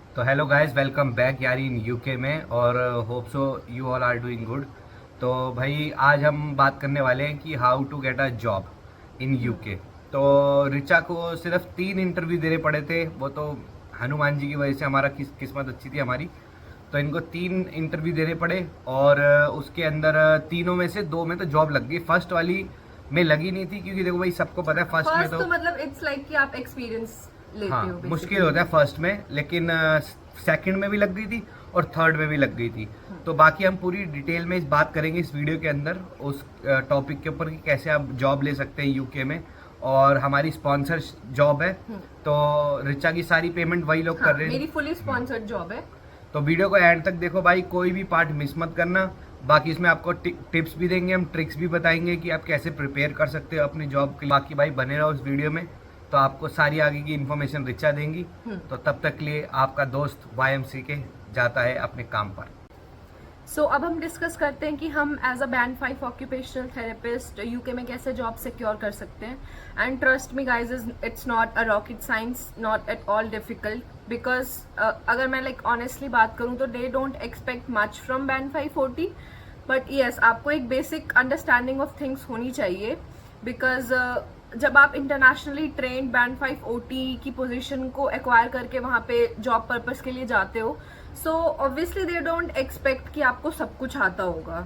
तो hello guys, welcome back यारी इन UK में। और hope so you all are doing good. तो भाई आज हम बात करने वाले हैं कि how to get a job in UK. तो रिचा को सिर्फ 3 इंटरव्यू देने पड़े थे, वो तो हनुमान जी की वजह से हमारा किस्मत अच्छी थी हमारी। तो इनको 3 इंटरव्यू देने पड़े और उसके अंदर तीनों में से 2 में तो जॉब लग गई। फर्स्ट वाली में लगी नहीं थी क्योंकि देखो भाई सबको पता है फर्स्ट में फर्स्ट तो तो मतलब इट्स लाइक कि आप एक्सपीरियंस लेते हाँ हो मुश्किल बेसिकली। होता है फर्स्ट में, लेकिन सेकंड में भी लग गई थी और थर्ड में भी लग गई थी। तो बाकी हम पूरी डिटेल में इस बात करेंगे इस वीडियो के अंदर उस टॉपिक के ऊपर कि कैसे आप जॉब ले सकते हैं यूके में। और हमारी स्पॉन्सर जॉब है, तो रिचा की सारी पेमेंट वही लोग हाँ, कर रहे मेरी हैं। फुली स्पॉन्सर्ड जॉब है। तो वीडियो को एंड तक देखो भाई, कोई भी पार्ट मिस मत करना। बाकी इसमें आपको टिप्स भी देंगे, हम ट्रिक्स भी बताएंगे कि आप कैसे प्रिपेयर कर सकते हो अपनी जॉब के लिए। बाकी भाई बने रहो इस वीडियो में, तो आपको सारी आगे की इन्फॉर्मेशन रिचा देंगी। तो तब तक के लिए आपका दोस्त YMC के जाता है अपने काम पर। सो अब हम डिस्कस करते हैं कि हम as a band 5 occupational therapist UK में कैसे जॉब सिक्योर कर सकते हैं। And trust me guys, it's not a rocket science, not at all difficult. Because अगर मैं लाइक ऑनेस्टली बात करूँ तो they don't expect much from band 540, but yes आपको एक बेसिक अंडरस्टैंडिंग ऑफ थिंग्स होनी चाहिए। बिकॉज जब आप इंटरनेशनली ट्रेंड बैंड 5 OT की पोजीशन को एक्वायर करके वहाँ पे जॉब पर्पस के लिए जाते हो, so obviously they don't expect कि आपको सब कुछ आता होगा।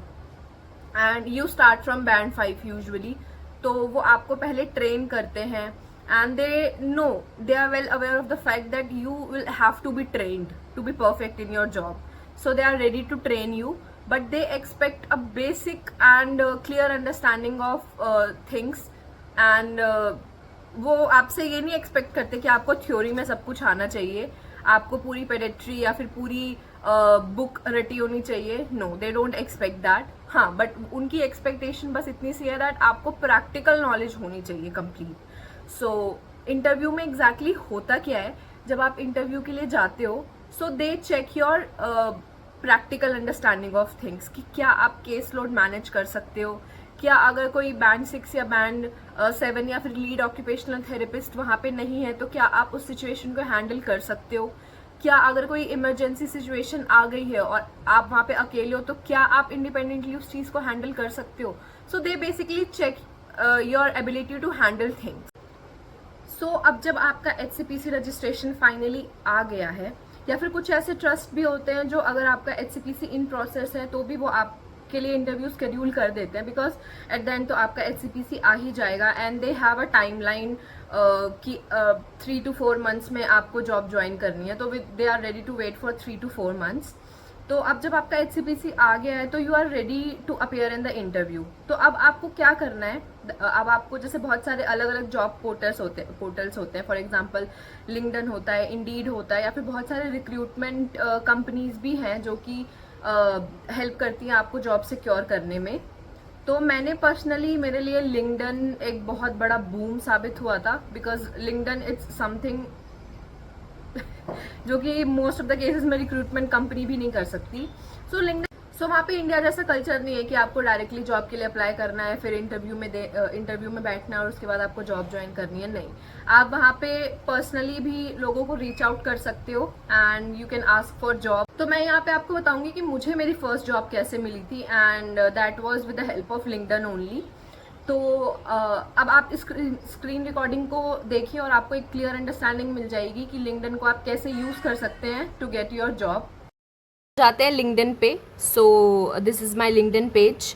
And you start from band 5 usually, तो वो आपको पहले ट्रेन करते हैं and they know, they are well aware of the fact that you will have to be trained to be perfect in your job. So they are ready to train you, but they expect a basic and clear understanding of things. And वो आपसे ये नहीं expect करते कि आपको theory में सब कुछ आना चाहिए, आपको पूरी पेडेट्री या फिर पूरी बुक रटी होनी चाहिए। No, they don't expect that. हाँ, बट उनकी एक्सपेक्टेशन बस इतनी सी है दैट आपको प्रैक्टिकल नॉलेज होनी चाहिए कंप्लीट। सो इंटरव्यू में एग्जैक्टली होता क्या है, जब आप इंटरव्यू के लिए जाते हो, so they check your practical understanding of things कि क्या आप केस लोड मैनेज कर सकते हो, क्या अगर कोई बैंड 6 या बैंड 7 या फिर लीड ऑक्यूपेशनल थेरेपिस्ट वहाँ पे नहीं है तो क्या आप उस सिचुएशन को हैंडल कर सकते हो, क्या अगर कोई इमरजेंसी सिचुएशन आ गई है और आप वहाँ पे अकेले हो तो क्या आप इंडिपेंडेंटली उस चीज़ को हैंडल कर सकते हो। So they basically check your ability to handle things. So अब जब आपका HCPC रजिस्ट्रेशन फाइनली आ गया है, या फिर कुछ ऐसे ट्रस्ट भी होते हैं जो अगर आपका HCPC इन प्रोसेस है तो भी वो आपके लिए इंटरव्यू शेड्यूल कर देते हैं, बिकॉज एट द एंड तो आपका HCPC आ ही जाएगा and they have a time line कि 3 to 4 months में आपको जॉब ज्वाइन करनी है, तो they are ready to wait for 3 to 4 months। तो अब जब आपका HCPC आ गया है तो you are ready to appear in the interview. तो अब आपको क्या करना है, अब आपको जैसे बहुत सारे अलग अलग जॉब पोर्टल्स होते हैं, फॉर एग्जांपल लिंक्डइन होता है, इंडीड होता है, या फिर बहुत सारे रिक्रूटमेंट कंपनीज भी हैं जो कि हेल्प करती हैं आपको जॉब सिक्योर करने में। तो मैंने पर्सनली, मेरे लिए लिंक्डइन एक बहुत बड़ा बूम साबित हुआ था, बिकॉज लिंक्डइन इट्स समथिंग जो कि मोस्ट ऑफ द केसेस में रिक्रूटमेंट कंपनी भी नहीं कर सकती। सो लिंक्डइन, सो वहाँ पे इंडिया जैसा कल्चर नहीं है कि आपको डायरेक्टली जॉब के लिए अप्लाई करना है, फिर इंटरव्यू में बैठना है और उसके बाद आपको जॉब ज्वाइन करनी है। नहीं, आप वहाँ पे पर्सनली भी लोगों को रीच आउट कर सकते हो and you can ask for job. तो मैं यहाँ पे आपको बताऊंगी कि मुझे मेरी फर्स्ट जॉब कैसे मिली थी, and that was with the help of LinkedIn only. तो अब आप इस स्क्रीन रिकॉर्डिंग को देखिए और आपको एक क्लियर अंडरस्टैंडिंग मिल जाएगी कि लिंक्डइन को आप कैसे यूज़ कर सकते हैं टू गेट योर जॉब। जाते हैं लिंक्डइन पे। So this is my LinkedIn page,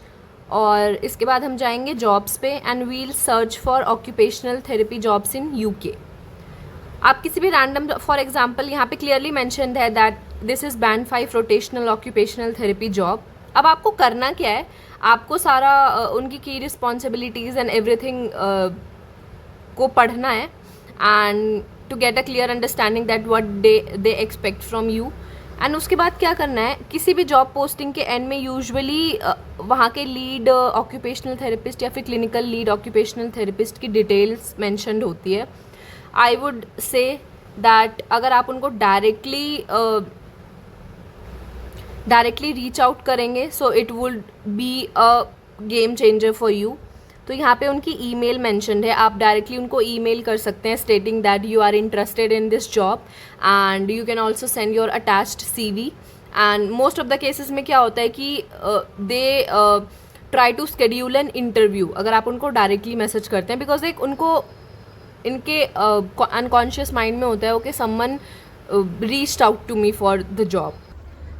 और इसके बाद हम जाएंगे जॉब्स पे and we'll search for occupational therapy jobs in UK. आप किसी भी रैंडम, फॉर एग्जांपल यहाँ पे क्लियरली मेंशन्ड है that this is band 5 rotational occupational therapy job. अब आपको करना क्या है, आपको सारा उनकी की रिस्पॉन्सिबिलिटीज़ एंड एवरीथिंग को पढ़ना है and to get a clear understanding that what they expect from you. And उसके बाद क्या करना है, किसी भी जॉब पोस्टिंग के एंड में यूजुअली वहाँ के लीड ऑक्यूपेशनल थेरेपिस्ट या फिर क्लिनिकल लीड ऑक्यूपेशनल थेरेपिस्ट की डिटेल्स मैंशनड होती है। आई वुड से दैट अगर आप उनको डायरेक्टली रीच आउट करेंगे, so it would be a game changer for you. तो यहाँ पे उनकी ईमेल मेंशन्ड है, आप डायरेक्टली उनको ईमेल कर सकते हैं stating that you are interested in this job and you can also send your attached CV। And most of the cases में क्या होता है कि they try to schedule an interview अगर आप उनको डायरेक्टली मैसेज करते हैं, बिकॉज एक उनको इनके अनकॉन्शियस माइंड में होता है okay someone reached out to me for the job.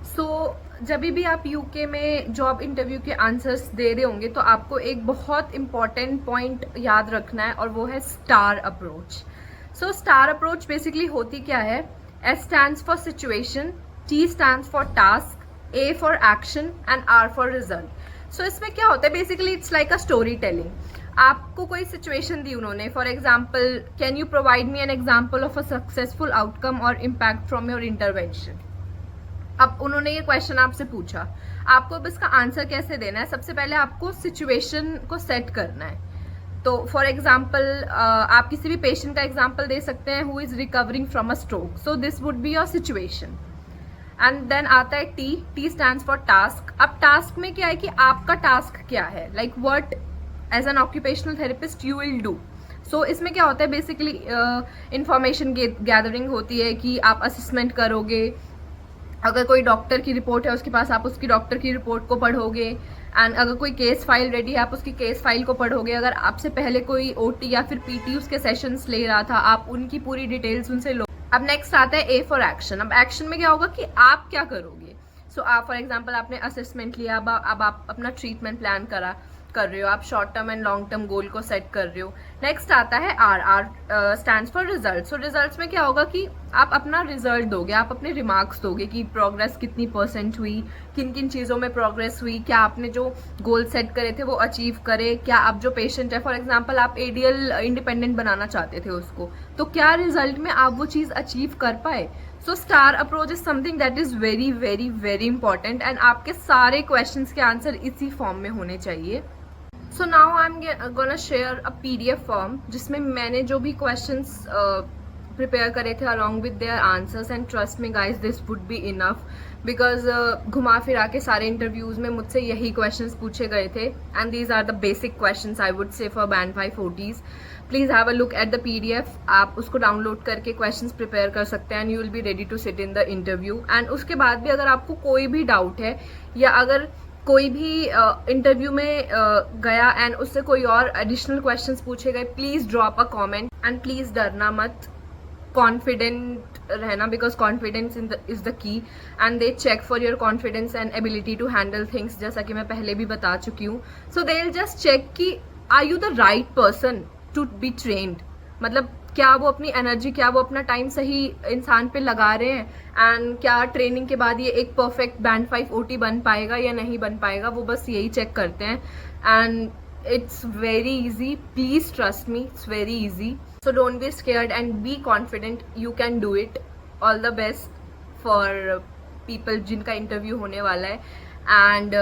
So जब भी आप यूके में जॉब इंटरव्यू के आंसर्स दे रहे होंगे तो आपको एक बहुत इंपॉर्टेंट पॉइंट याद रखना है और वो है स्टार अप्रोच। सो स्टार अप्रोच बेसिकली होती क्या है? S stands for situation, T stands for task, A for action and R for result। सो इसमें क्या होता है basically it's like a story telling. आपको कोई सिचुएशन दी उन्होंने, for example can you provide me an example of a successful outcome और impact from your intervention. अब उन्होंने ये क्वेश्चन आपसे पूछा, आपको अब इसका आंसर कैसे देना है? सबसे पहले आपको सिचुएशन को सेट करना है। तो फॉर एग्जाम्पल आप किसी भी पेशेंट का एग्जाम्पल दे सकते हैं who is recovering from a stroke, so this would be your situation. And then आता है T स्टैंड्स फॉर टास्क। अब टास्क में क्या है कि आपका टास्क क्या है, like what as an occupational therapist you will do. So इसमें क्या होता है बेसिकली इंफॉर्मेशन गैदरिंग होती है कि आप असेसमेंट करोगे, अगर कोई डॉक्टर की रिपोर्ट है उसके पास आप उसकी डॉक्टर की रिपोर्ट को पढ़ोगे, एंड अगर कोई केस फाइल रेडी है आप उसकी केस फाइल को पढ़ोगे, अगर आपसे पहले कोई OT या फिर PT उसके सेशंस ले रहा था आप उनकी पूरी डिटेल्स उनसे लो। अब नेक्स्ट आता है A फॉर एक्शन। अब एक्शन में क्या होगा कि आप क्या करोगे? सो आप फॉर एग्जाम्पल आपने असेसमेंट लिया, अब आप अपना ट्रीटमेंट प्लान कर रहे हो, आप short term and long term goal को सेट कर रहे हो। नेक्स्ट आता है R stands for result. So results में क्या होगा कि आप अपना रिजल्ट दोगे, आप अपने रिमार्क्स दोगे कि प्रोग्रेस कितनी % हुई, किन किन चीज़ों में प्रोग्रेस हुई, क्या आपने जो गोल सेट करे थे वो अचीव करे, क्या आप जो पेशेंट है फॉर एग्जाम्पल आप ADL इंडिपेंडेंट बनाना चाहते थे उसको, तो क्या रिजल्ट में आप वो चीज़ अचीव कर पाए। So STAR approach is something that is very very very important and आपके सारे क्वेश्चंस के आंसर इसी फॉर्म में होने चाहिए। So now I am gonna share a PDF form जिसमें मैंने जो भी क्वेश्चंस प्रिपेयर करे थे along with their answers, and trust me guys this would be enough because घुमा फिरा के सारे इंटरव्यूज में मुझसे यही क्वेश्चंस पूछे गए थे and these are the basic questions I would say for band 5 OTs। Please have a look at the PDF, आप उसको डाउनलोड करके क्वेश्चंस प्रिपेयर कर सकते हैं and you will be ready to sit in the interview. And उसके बाद भी अगर आपको कोई भी डाउट है या अगर कोई भी इंटरव्यू में गया एंड उससे कोई और एडिशनल क्वेश्चंस पूछे गए, please drop a comment and please डरना मत, कॉन्फिडेंट रहना because confidence is the key and they check for your confidence and ability to handle things, जैसा कि मैं पहले भी बता चुकी हूँ। So they will just check कि are you the right person to be trained, मतलब क्या वो अपनी एनर्जी, क्या वो अपना टाइम सही इंसान पे लगा रहे हैं एंड क्या ट्रेनिंग के बाद ये एक परफेक्ट बैंड 5 OT बन पाएगा या नहीं बन पाएगा, वो बस यही चेक करते हैं। And it's very easy, please trust me, it's very easy. So don't be scared and be confident, you can do it. All the best for people जिनका इंटरव्यू होने वाला है एंड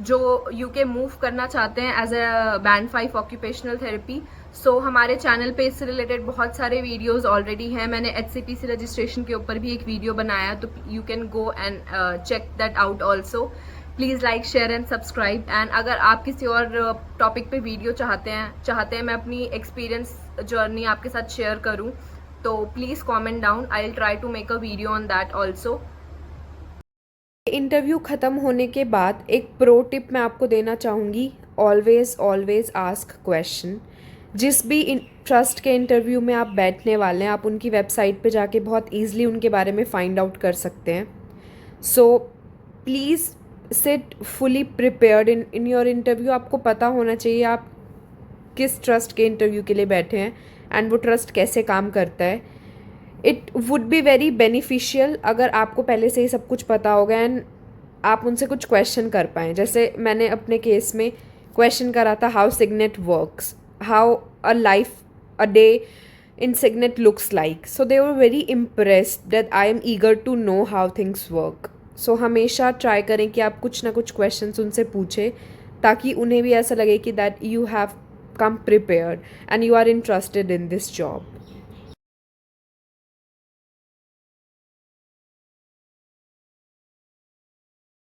जो UK मूव करना चाहते हैं as a band 5 occupational therapy. So हमारे channel पे इससे रिलेटेड बहुत सारे वीडियोस ऑलरेडी हैं, मैंने HCPC रजिस्ट्रेशन के ऊपर भी एक वीडियो बनाया, तो you can go and check that out also. Please like share and subscribe and अगर आप किसी और टॉपिक पे वीडियो चाहते हैं मैं अपनी एक्सपीरियंस जर्नी आपके साथ शेयर करूँ, तो please comment down, I will try to make a video on that also. Interview ख़त्म होने के बाद एक प्रो टिप मैं आपको देना चाहूँगी, ऑलवेज आस्क क्वेश्चन। जिस भी ट्रस्ट के इंटरव्यू में आप बैठने वाले हैं आप उनकी वेबसाइट पे जाके बहुत ईजिली उनके बारे में फाइंड आउट कर सकते हैं। So please sit fully prepared in your interview. आपको पता होना चाहिए आप किस ट्रस्ट के इंटरव्यू के लिए बैठे हैं एंड वो ट्रस्ट कैसे काम करता है। It would be very beneficial अगर आपको पहले से ही सब कुछ पता होगा एंड आप उनसे कुछ क्वेश्चन कर पाएँ। जैसे मैंने अपने केस में क्वेश्चन करा था how signet works, how a life, a day in Signet looks like. So they were very impressed that I am eager to know how things work. So हमेशा ट्राई करें कि आप कुछ ना कुछ क्वेश्चंस उनसे पूछें ताकि उन्हें भी ऐसा लगे कि that you have come prepared and you are interested in this job.